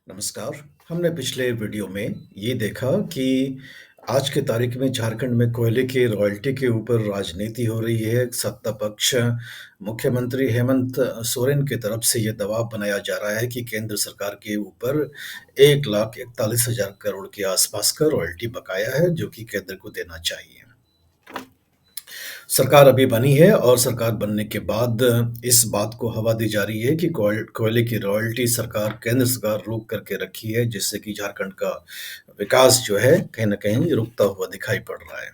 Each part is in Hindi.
नमस्कार। हमने पिछले वीडियो में ये देखा कि आज की तारीख में झारखंड में कोयले की रॉयल्टी के ऊपर राजनीति हो रही है। सत्ता पक्ष मुख्यमंत्री हेमंत सोरेन की तरफ से ये दबाव बनाया जा रहा है कि केंद्र सरकार के ऊपर 1,41,000 करोड़ के आसपास का रॉयल्टी बकाया है, जो कि केंद्र को देना चाहिए। सरकार अभी बनी है और सरकार बनने के बाद इस बात को हवा दी जा रही है कि कोयले की रॉयल्टी सरकार केंद्र सरकार रोक करके रखी है, जिससे कि झारखंड का विकास जो है कहीं न कहीं रुकता हुआ दिखाई पड़ रहा है।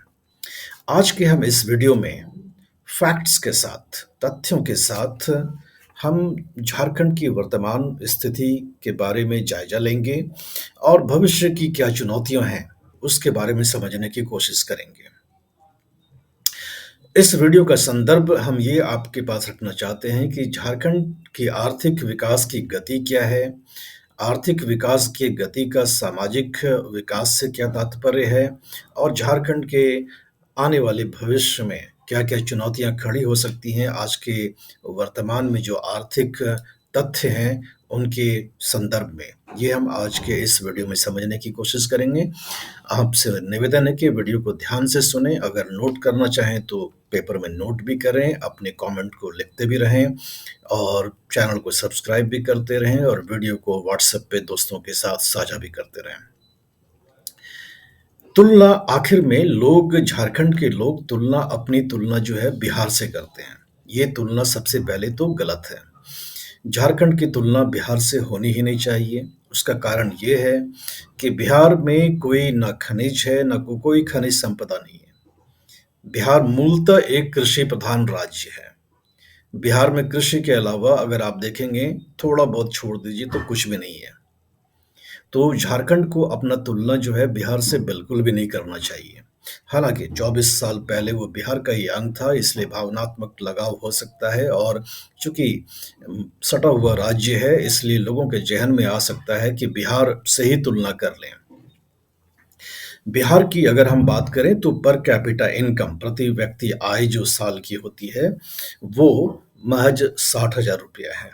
आज के हम इस वीडियो में फैक्ट्स के साथ, तथ्यों के साथ हम झारखंड की वर्तमान स्थिति के बारे में जायजा लेंगे और भविष्य की क्या चुनौतियाँ हैं, उसके बारे में समझने की कोशिश करेंगे। इस वीडियो का संदर्भ हम ये आपके पास रखना चाहते हैं कि झारखंड की आर्थिक विकास की गति क्या है, आर्थिक विकास की गति का सामाजिक विकास से क्या तात्पर्य है और झारखंड के आने वाले भविष्य में क्या-क्या चुनौतियाँ खड़ी हो सकती हैं आज के वर्तमान में जो आर्थिक तथ्य हैं, उनके संदर्भ में। ये हम आज के इस वीडियो में समझने की कोशिश करेंगे। आपसे निवेदन है कि वीडियो को ध्यान से सुनें, अगर नोट करना चाहें तो पेपर में नोट भी करें, अपने कमेंट को लिखते भी रहें और चैनल को सब्सक्राइब भी करते रहें और वीडियो को व्हाट्सएप पे दोस्तों के साथ साझा भी करते रहें। तुलना आखिर में झारखंड के लोग अपनी तुलना जो है बिहार से करते हैं। ये तुलना सबसे पहले तो गलत है। झारखंड की तुलना बिहार से होनी ही नहीं चाहिए। उसका कारण ये है कि बिहार में कोई ना खनिज है, ना कोई खनिज संपदा नहीं है। बिहार मूलतः एक कृषि प्रधान राज्य है। बिहार में कृषि के अलावा अगर आप देखेंगे, थोड़ा बहुत छोड़ दीजिए तो कुछ भी नहीं है। तो झारखंड को अपना तुलना जो है बिहार से बिल्कुल भी नहीं करना चाहिए। हालाँकि 24 साल पहले वो बिहार का ही अंग था, इसलिए भावनात्मक लगाव हो सकता है और चूँकि सटा हुआ राज्य है, इसलिए लोगों के ज़हन में आ सकता है कि बिहार से ही तुलना कर लें। बिहार की अगर हम बात करें तो पर कैपिटा इनकम, प्रति व्यक्ति आय जो साल की होती है, वो महज़ 60,000 रुपया है।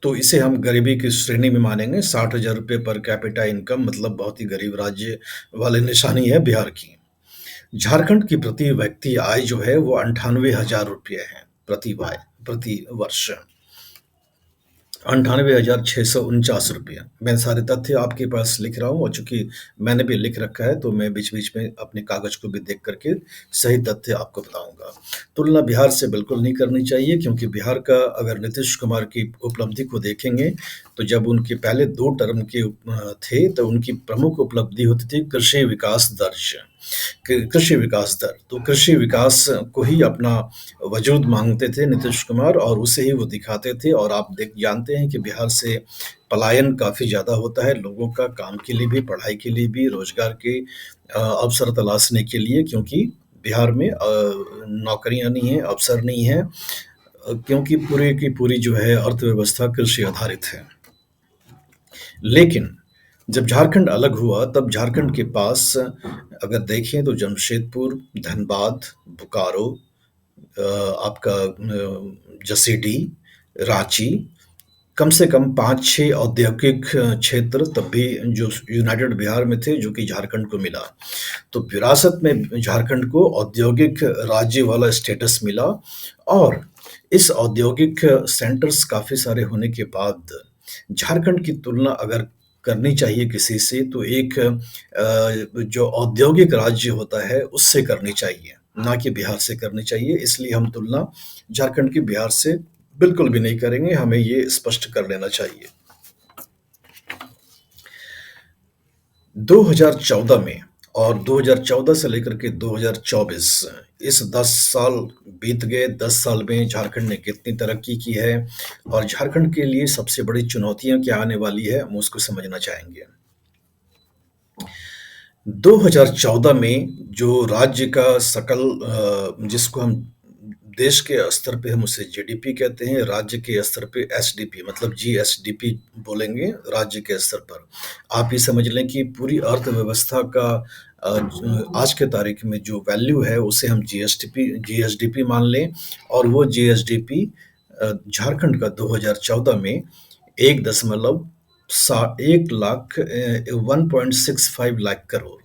तो इसे हम गरीबी की श्रेणी में मानेंगे। 60,000 रुपये पर कैपिटा इनकम मतलब बहुत ही गरीब राज्य वाली निशानी है बिहार की। झारखंड की प्रति व्यक्ति आय जो है वो 98,000 रुपये है प्रति वर्ष। 98,649 रुपया। मैं सारे तथ्य आपके पास लिख रहा हूँ और चूँकि मैंने भी लिख रखा है, तो मैं बीच-बीच में अपने कागज़ को भी देख कर के सही तथ्य आपको बताऊँगा। तुलना बिहार से बिल्कुल नहीं करनी चाहिए, क्योंकि बिहार का अगर नीतीश कुमार की उपलब्धि को देखेंगे, तो जब उनके पहले 2 टर्म के थे, तो उनकी प्रमुख उपलब्धि होती थी कृषि विकास दर। तो कृषि विकास को ही अपना वजूद मानते थे नीतीश कुमार और उसे ही वो दिखाते थे और आप जानते हैं कि बिहार से पलायन काफ़ी ज़्यादा होता है लोगों का, काम के लिए भी, पढ़ाई के लिए भी, रोज़गार के अवसर तलाशने के लिए, क्योंकि बिहार में नौकरियाँ नहीं हैं, अवसर नहीं हैं, क्योंकि पूरी की पूरी जो है अर्थव्यवस्था कृषि आधारित है। लेकिन जब झारखंड अलग हुआ, तब झारखंड के पास अगर देखें तो जमशेदपुर, धनबाद, बोकारो, आपका जसीडीह, रांची, कम से कम 5-6 औद्योगिक क्षेत्र तब भी जो यूनाइटेड बिहार में थे, जो कि झारखंड को मिला। तो विरासत में झारखंड को औद्योगिक राज्य वाला स्टेटस मिला और इस औद्योगिक सेंटर्स काफ़ी सारे होने के बाद झारखंड की तुलना अगर करनी चाहिए किसी से, तो एक जो औद्योगिक राज्य होता है, उससे करनी चाहिए, ना कि बिहार से करनी चाहिए। इसलिए हम तुलना झारखंड की बिहार से बिल्कुल भी नहीं करेंगे, हमें ये स्पष्ट कर लेना चाहिए। 2014 में और 2014 से लेकर के 2024 इस 10 साल बीत गए। 10 साल में झारखंड ने कितनी तरक्की की है और झारखंड के लिए सबसे बड़ी चुनौतियां क्या आने वाली है, हम उसको समझना चाहेंगे। 2014 में जो राज्य का जिसको हम देश के स्तर पे हम उसे जीडीपी कहते हैं, राज्य के स्तर पे एसडीपी मतलब जीएसडीपी बोलेंगे राज्य के स्तर पर। आप ये समझ लें कि पूरी अर्थव्यवस्था का आज के तारीख में जो वैल्यू है, उसे हम जीएसडीपी मान लें और वो जीएसडीपी झारखंड का 2014 में 1 दशमलव सा 1 लाख 1.65 लाख करोड़,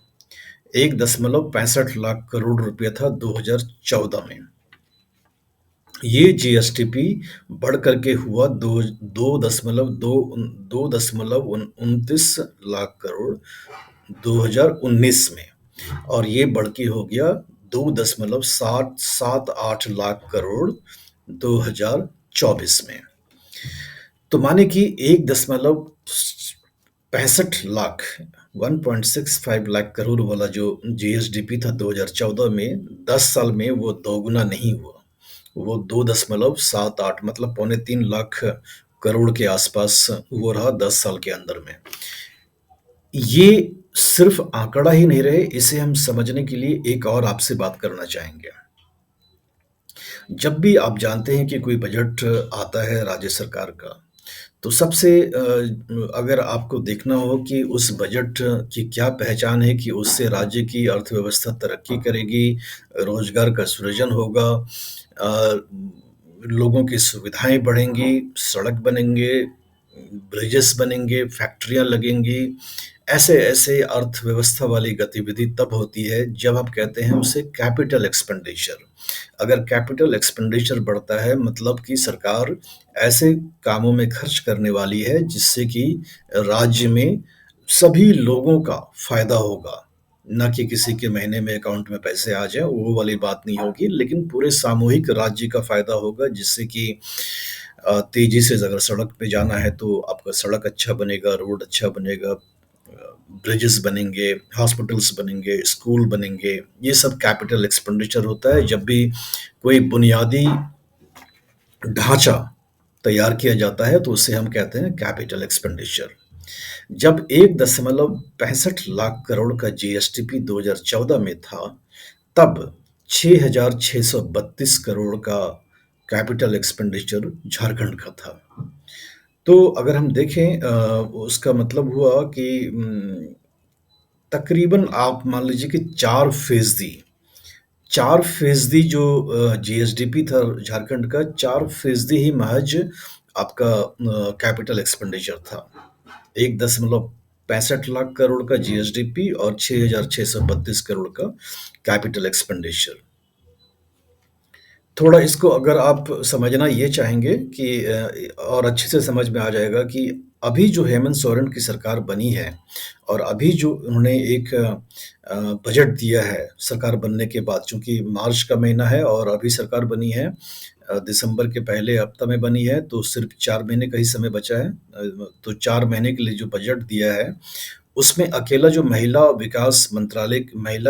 1.65 लाख करोड़ रुपया था 2014 में। ये जीएसडीपी बढ़ कर के हुआ दो 2.29 लाख करोड़ 2019 में, और ये बढ़ के हो गया 2.778 लाख करोड़ 2024 में। तो माने कि 1.65 लाख 1.65 लाख करोड़ वाला जो जीएसडीपी था 2014 में, 10 साल में वो दोगुना नहीं हुआ। वो 2.78 मतलब पौने 3 लाख करोड़ के आसपास वो रहा 10 साल के अंदर में। ये सिर्फ आंकड़ा ही नहीं रहे, इसे हम समझने के लिए एक और आपसे बात करना चाहेंगे। जब भी आप जानते हैं कि कोई बजट आता है राज्य सरकार का, तो सबसे अगर आपको देखना हो कि उस बजट की क्या पहचान है कि उससे राज्य की अर्थव्यवस्था तरक्की करेगी, रोजगार का सृजन होगा, लोगों की सुविधाएं बढ़ेंगी, सड़क बनेंगे, ब्रिजेस बनेंगे, फैक्ट्रियां लगेंगी। ऐसे ऐसे अर्थव्यवस्था वाली गतिविधि तब होती है जब आप कहते हैं उसे कैपिटल एक्सपेंडिचर। अगर कैपिटल एक्सपेंडिचर बढ़ता है मतलब कि सरकार ऐसे कामों में खर्च करने वाली है जिससे कि राज्य में सभी लोगों का फायदा होगा, ना कि किसी के महीने में अकाउंट में पैसे आ जाए, वो वाली बात नहीं होगी, लेकिन पूरे सामूहिक राज्य का फायदा होगा, जिससे कि तेजी से अगर सड़क पे जाना है तो आपका सड़क अच्छा बनेगा, रोड अच्छा बनेगा, ब्रिजेस बनेंगे, हॉस्पिटल्स बनेंगे, स्कूल बनेंगे। ये सब कैपिटल एक्सपेंडिचर होता है जब भी कोई बुनियादी ढांचा तैयार किया जाता है, तो उसे हम कहते हैं कैपिटल एक्सपेंडिचर। जब 1.65 लाख करोड़ का जीएसडीपी 2014 में था, तब 6,632 करोड़ का कैपिटल एक्सपेंडिचर झारखंड का था। तो अगर हम देखें उसका मतलब हुआ कि तकरीबन आप मान लीजिए कि 4% जो जीएसडीपी था झारखंड का, 4% ही महज आपका कैपिटल एक्सपेंडिचर था। 1.65 लाख करोड़ का जीएसडीपी और 6,632 करोड़ का कैपिटल एक्सपेंडिचर। थोड़ा इसको अगर आप समझना ये चाहेंगे कि और अच्छे से समझ में आ जाएगा कि अभी जो हेमंत सोरेन की सरकार बनी है और अभी जो उन्होंने एक बजट दिया है सरकार बनने के बाद, चूंकि मार्च का महीना है और अभी सरकार बनी है दिसंबर के पहले हफ्ता में बनी है, तो सिर्फ 4 महीने का ही समय बचा है। तो 4 महीने के लिए जो बजट दिया है उसमें अकेला जो महिला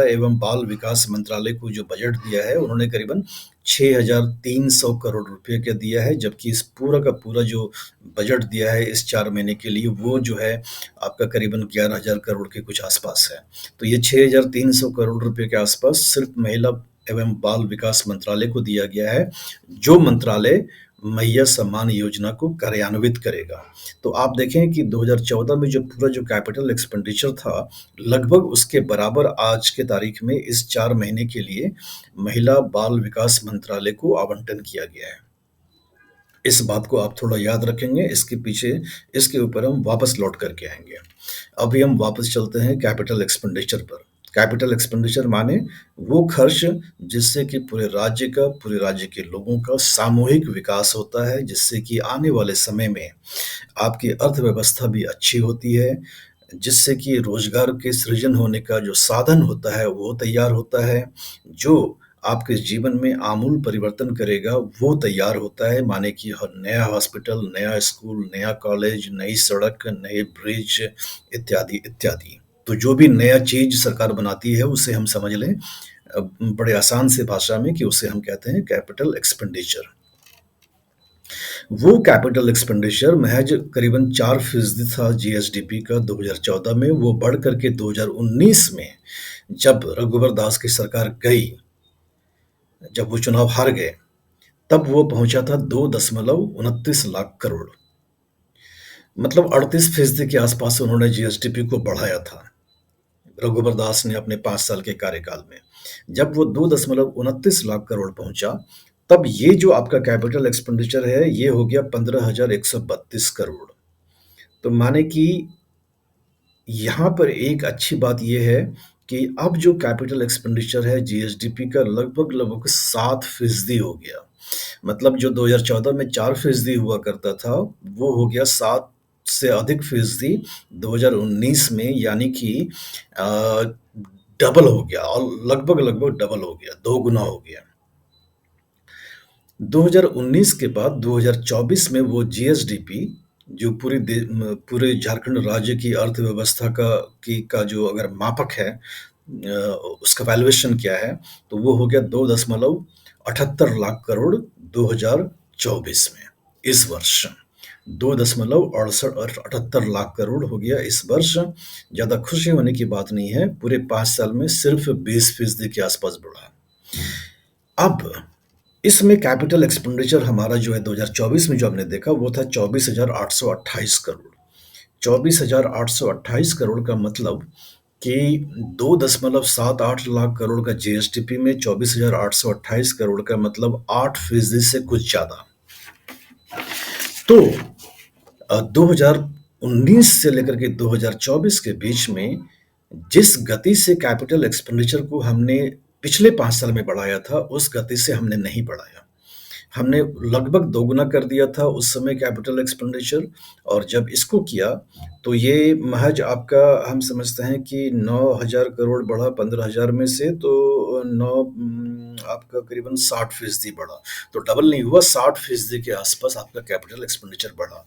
एवं बाल विकास मंत्रालय को जो बजट दिया है, उन्होंने करीबन 6,300 करोड़ रुपए का दिया है, जबकि इस पूरा का पूरा जो बजट दिया है इस 4 महीने के लिए, वो जो है आपका करीबन 11,000 करोड़ के कुछ आसपास है। तो ये 6,300 करोड़ रुपए के आसपास सिर्फ महिला एवं बाल विकास मंत्रालय को दिया गया है, जो मंत्रालय मैया सम्मान योजना को कार्यान्वित करेगा। तो आप देखें कि 2014 में जो पूरा जो कैपिटल एक्सपेंडिचर था, लगभग उसके बराबर आज के तारीख में इस 4 महीने के लिए महिला बाल विकास मंत्रालय को आवंटन किया गया है। इस बात को आप थोड़ा याद रखेंगे, इसके पीछे इसके ऊपर हम वापस लौट करके आएंगे। अभी हम वापस चलते हैं कैपिटल एक्सपेंडिचर पर। कैपिटल एक्सपेंडिचर माने वो खर्च जिससे कि पूरे राज्य के लोगों का सामूहिक विकास होता है, जिससे कि आने वाले समय में आपकी अर्थव्यवस्था भी अच्छी होती है, जिससे कि रोजगार के सृजन होने का जो साधन होता है वो तैयार होता है, जो आपके जीवन में आमूल परिवर्तन करेगा वो तैयार होता है। माने कि नया हॉस्पिटल, नया स्कूल, नया कॉलेज, नई सड़क, नए ब्रिज इत्यादि इत्यादि। तो जो भी नया चीज सरकार बनाती है उसे हम समझ लें बड़े आसान से भाषा में कि उसे हम कहते हैं कैपिटल एक्सपेंडिचर। वो कैपिटल एक्सपेंडिचर महज करीबन 4% था जीएसडीपी का 2014 में। वो बढ़ करके 2019 में जब रघुवर दास की सरकार गई, जब वो चुनाव हार गए, तब वो पहुंचा था 2.29 लाख करोड़, मतलब 38% के आसपास उन्होंने जीएसडीपी को बढ़ाया था रघुवर दास ने अपने 5 साल के कार्यकाल में। जब वो 2.29 लाख करोड़ पहुंचा, तब ये जो आपका कैपिटल एक्सपेंडिचर है ये हो गया 15,132 करोड़। तो माने कि यहाँ पर एक अच्छी बात ये है कि अब जो कैपिटल एक्सपेंडिचर है जीएसडीपी का लगभग-लगभग 7% हो गया। मतलब जो 2014 में 4% हुआ करता था, वो हो गया 7 से अधिक फ़ीसदी 2019 में, यानी कि अ, डबल हो गया और लगभग-लगभग डबल हो गया, 2 गुना हो गया। 2019 के बाद 2024 में वो जीएसडीपी जो पूरे झारखंड राज्य की अर्थव्यवस्था का जो अगर मापक है, उसका वैल्यूएशन क्या है, तो वो हो गया 2.78 लाख करोड़ 2024 में, इस वर्ष 2.68 लाख करोड़ हो गया इस वर्ष। ज्यादा खुशी होने की बात नहीं है, पूरे 5 साल में सिर्फ 20% के आसपास बढ़ा। अब इसमें कैपिटल एक्सपेंडिचर हमारा जो है 2024 में जो हमने देखा वो था 24,828 करोड़। 24,828 करोड़ का मतलब कि 2.78 लाख करोड़ का जीएसडीपी में 24,828 करोड़ का मतलब 8% से कुछ ज्यादा। तो 2019 से लेकर के 2024 के बीच में जिस गति से कैपिटल एक्सपेंडिचर को हमने पिछले 5 साल में बढ़ाया था, उस गति से हमने नहीं बढ़ाया। हमने लगभग दोगुना कर दिया था उस समय कैपिटल एक्सपेंडिचर, और जब इसको किया तो ये महज आपका हम समझते हैं कि 9,000 करोड़ बढ़ा 15,000 में से, तो आपका करीबन 60% बढ़ा। तो डबल नहीं हुआ, 60% के आसपास आपका कैपिटल एक्सपेंडिचर बढ़ा।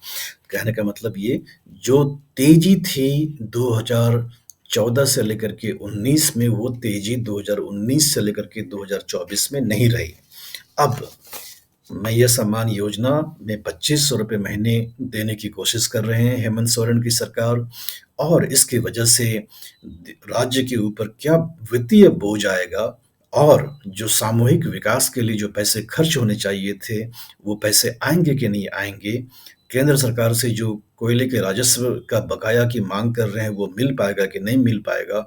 कहने का मतलब ये जो तेजी थी 2014 से लेकर के 19 में, वो तेजी 2019 से लेकर के 2024 में नहीं रही। अब मैया सम्मान योजना में 2500 रुपये महीने देने की कोशिश कर रहे हैं हेमंत सोरेन की सरकार, और इसकी वजह से राज्य के ऊपर क्या वित्तीय बोझ आएगा, और जो सामूहिक विकास के लिए जो पैसे खर्च होने चाहिए थे, वो पैसे आएंगे कि नहीं आएंगे, केंद्र सरकार से जो कोयले के राजस्व का बकाया की मांग कर रहे हैं वो मिल पाएगा कि नहीं मिल पाएगा,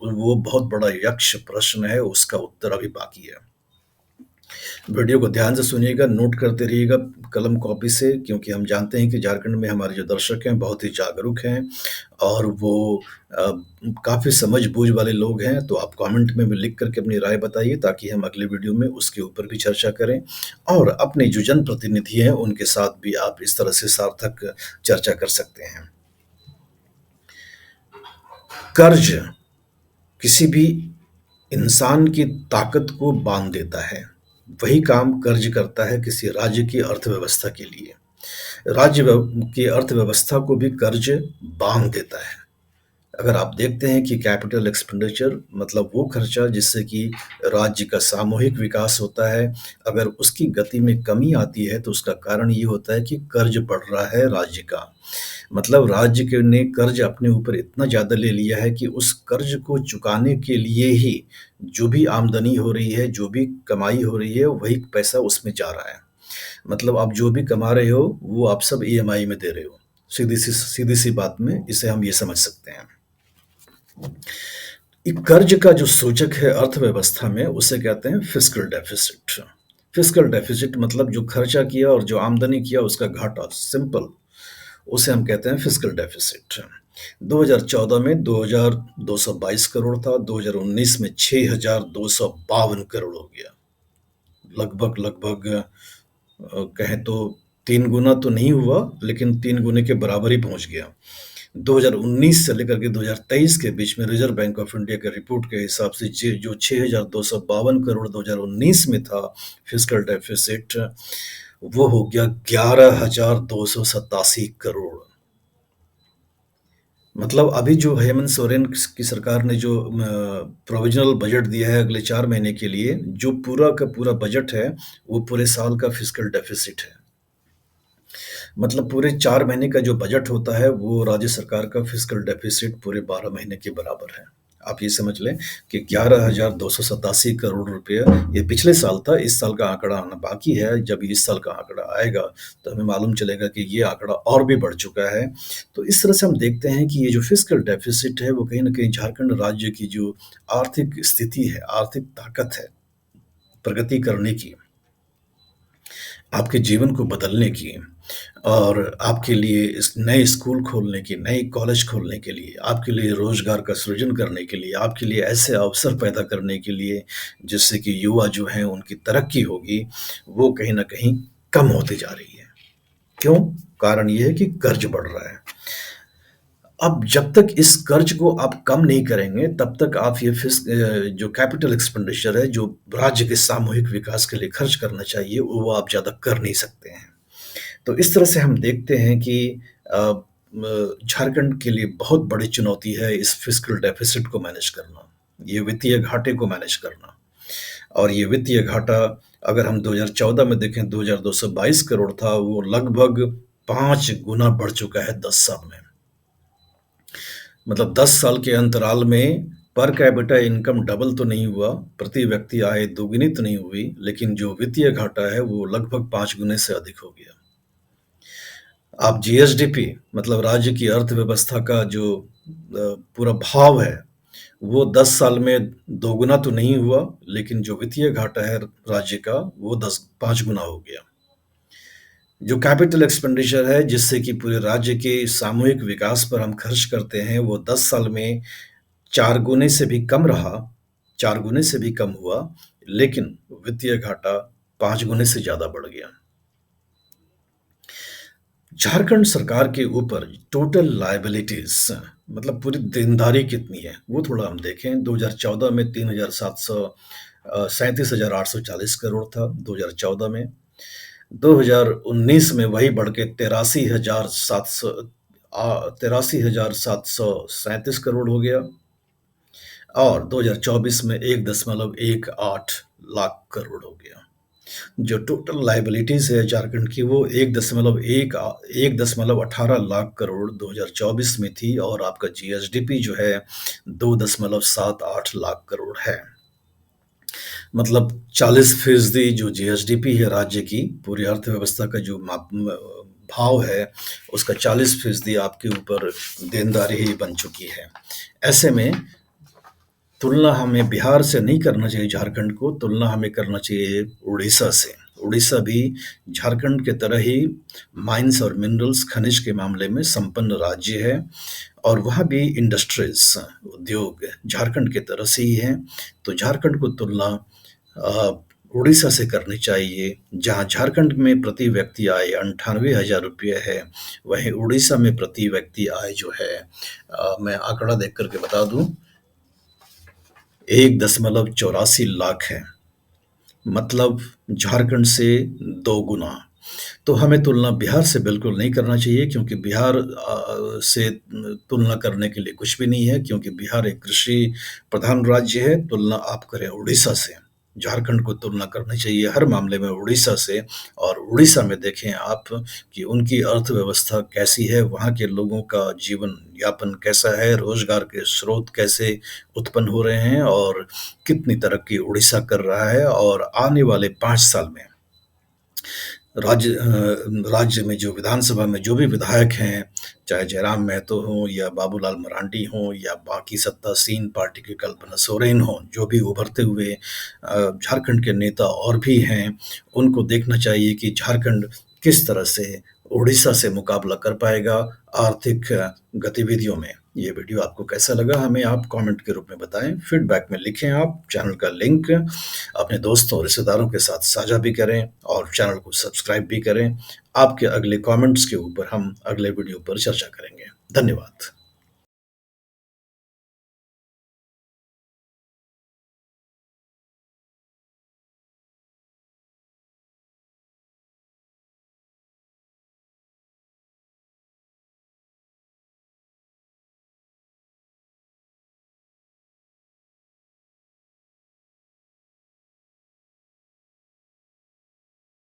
वो बहुत बड़ा यक्ष प्रश्न है, उसका उत्तर अभी बाकी है। वीडियो को ध्यान से सुनिएगा, नोट करते रहिएगा कलम कॉपी से, क्योंकि हम जानते हैं कि झारखंड में हमारे जो दर्शक हैं बहुत ही जागरूक हैं और वो काफ़ी समझ-बूझ वाले लोग हैं। तो आप कमेंट में भी लिख करके अपनी राय बताइए, ताकि हम अगले वीडियो में उसके ऊपर भी चर्चा करें, और अपने जो जनप्रतिनिधि हैं उनके साथ भी आप इस तरह से सार्थक चर्चा कर सकते हैं। कर्ज किसी भी इंसान की ताकत को बांध देता है। वही काम कर्ज करता है किसी राज्य की अर्थव्यवस्था के लिए। की अर्थव्यवस्था को भी कर्ज बांध देता है। अगर आप देखते हैं कि कैपिटल एक्सपेंडिचर मतलब वो खर्चा जिससे कि राज्य का सामूहिक विकास होता है, अगर उसकी गति में कमी आती है तो उसका कारण ये होता है कि कर्ज बढ़ रहा है राज्य का। मतलब राज्य के ने कर्ज अपने ऊपर इतना ज़्यादा ले लिया है कि उस कर्ज को चुकाने के लिए ही जो भी आमदनी हो रही है, जो भी कमाई हो रही है, वही पैसा उसमें जा रहा है। मतलब आप जो भी कमा रहे हो, वो आप सब ईएमआई में दे रहे हो। सीधी-सी बात में इसे हम ये समझ सकते हैं। कर्ज का जो सूचक है अर्थव्यवस्था में, उसे कहते हैं फिस्कल डेफिसिट। फिस्कल डेफिसिट मतलब जो खर्चा किया और जो आमदनी किया उसका घाटा, सिंपल, उसे हम कहते हैं फिस्कल डेफिसिट। 2014 में 2222 करोड़ था, 2019 में 6252 करोड़ हो गया। लगभग कहें तो 3 गुना तो नहीं हुआ, लेकिन 3 गुने के बराबर ही पहुंच गया। 2019 से लेकर के 2023 के बीच में रिजर्व बैंक ऑफ इंडिया के रिपोर्ट के हिसाब से जो 6252 करोड़ 2019 में था फिस्कल डेफिसिट, वो हो गया 11,287 करोड़। मतलब अभी जो हेमंत सोरेन की सरकार ने जो प्रोविजनल बजट दिया है अगले 4 महीने के लिए, जो पूरा का पूरा बजट है, वो पूरे साल का फिस्कल डेफिसिट है। मतलब पूरे 4 महीने का जो बजट होता है, वो राज्य सरकार का फिस्कल डेफिसिट पूरे 12 महीने के बराबर है। आप ये समझ लें कि 11,287 करोड़ रुपये ये पिछले साल था, इस साल का आंकड़ा आना बाकी है। जब इस साल का आंकड़ा आएगा तो हमें मालूम चलेगा कि ये आंकड़ा और भी बढ़ चुका है। तो इस तरह से हम देखते हैं कि ये जो फिस्कल डेफिसिट है, वो कहीं न कहीं झारखंड राज्य की जो आर्थिक स्थिति है, आर्थिक ताकत है, प्रगति करने की, आपके जीवन को बदलने की, और आपके लिए इस नए स्कूल खोलने की, नए कॉलेज खोलने के लिए, आपके लिए रोज़गार का सृजन करने के लिए, आपके लिए ऐसे अवसर पैदा करने के लिए, जिससे कि युवा जो हैं उनकी तरक्की होगी, वो कहीं न कहीं कम होती जा रही है। क्यों? कारण ये है कि कर्ज़ बढ़ रहा है। अब जब तक इस कर्ज को आप कम नहीं करेंगे, तब तक आप ये जो कैपिटल एक्सपेंडिचर है, जो राज्य के सामूहिक विकास के लिए खर्च करना चाहिए, वो आप ज़्यादा कर नहीं सकते हैं। तो इस तरह से हम देखते हैं कि अ, झारखंड के लिए बहुत बड़ी चुनौती है इस फिस्कल डेफिसिट को मैनेज करना, ये वित्तीय घाटे को मैनेज करना। और ये वित्तीय घाटा अगर हम 2014 में देखें 2222 करोड़ था, वो लगभग 5 गुना बढ़ चुका है 10 साल में। मतलब 10 साल के अंतराल में पर कैपिटा इनकम डबल तो नहीं हुआ, प्रति व्यक्ति आय दोगुनी तो नहीं हुई, लेकिन जो वित्तीय घाटा है वो लगभग 5 गुने से अधिक हो गया। आप जीएसडीपी मतलब राज्य की अर्थव्यवस्था का जो पूरा भाव है, वो 10 साल में दोगुना तो नहीं हुआ, लेकिन जो वित्तीय घाटा है राज्य का, वो 5 गुना हो गया। जो कैपिटल एक्सपेंडिचर है, जिससे कि पूरे राज्य के सामूहिक विकास पर हम खर्च करते हैं, वो 10 साल में 4 गुने से भी कम रहा, 4 गुने से भी कम हुआ, लेकिन वित्तीय घाटा 5 गुने से ज़्यादा बढ़ गया। झारखंड सरकार के ऊपर टोटल लायबिलिटीज़ मतलब पूरी देनदारी कितनी है, वो थोड़ा हम देखें। 2014 में 37,840 करोड़ था 2014 में। 2019 में वही बढ़ के 83,737 करोड़ हो गया और 2024 में 1.18 लाख करोड़ हो गया। जो टोटल लायबिलिटीज है झारखंड की, वो 1.18 लाख करोड़ 2024 में थी और आपका जीएसडीपी जो है 2.78 लाख करोड़ है। मतलब 40% जो जीएसडीपी है राज्य की पूरी अर्थव्यवस्था का जो भाव है, उसका 40% आपके ऊपर देनदारी ही बन चुकी है। ऐसे में तुलना हमें बिहार से नहीं करना चाहिए झारखंड को, तुलना हमें करना चाहिए उड़ीसा से। उड़ीसा भी झारखंड के तरह ही माइंस और मिनरल्स खनिज के मामले में संपन्न राज्य है और वहाँ भी इंडस्ट्रीज उद्योग झारखंड के तरह से ही हैं। तो झारखंड को तुलना उड़ीसा से करनी चाहिए, जहाँ झारखंड में प्रति व्यक्ति आय 98,000 रुपये है, वहीं उड़ीसा में प्रति व्यक्ति आय जो है मैं आंकड़ा देख करके बता दूं 1.84 लाख है, मतलब झारखंड से 2 गुना। तो हमें तुलना बिहार से बिल्कुल नहीं करना चाहिए, क्योंकि बिहार से तुलना करने के लिए कुछ भी नहीं है, क्योंकि बिहार एक कृषि प्रधान राज्य है। तुलना आप करें उड़ीसा से, झारखंड को तुलना करनी चाहिए हर मामले में उड़ीसा से। और उड़ीसा में देखें आप कि उनकी अर्थव्यवस्था कैसी है, वहाँ के लोगों का जीवन यापन कैसा है, रोजगार के स्रोत कैसे उत्पन्न हो रहे हैं और कितनी तरक्की उड़ीसा कर रहा है। और आने वाले 5 साल में राज्य में जो विधानसभा में जो भी विधायक हैं, चाहे जयराम महतो हों या बाबूलाल मरांडी हों या बाकी सत्तासीन पार्टी की कल्पना सोरेन हों, जो भी उभरते हुए झारखंड के नेता और भी हैं, उनको देखना चाहिए कि झारखंड किस तरह से उड़ीसा से मुकाबला कर पाएगा आर्थिक गतिविधियों में। ये वीडियो आपको कैसा लगा, हमें आप कमेंट के रूप में बताएं, फीडबैक में लिखें। आप चैनल का लिंक अपने दोस्तों और रिश्तेदारों के साथ साझा भी करें और चैनल को सब्सक्राइब भी करें। आपके अगले कमेंट्स के ऊपर हम अगले वीडियो पर चर्चा करेंगे। धन्यवाद।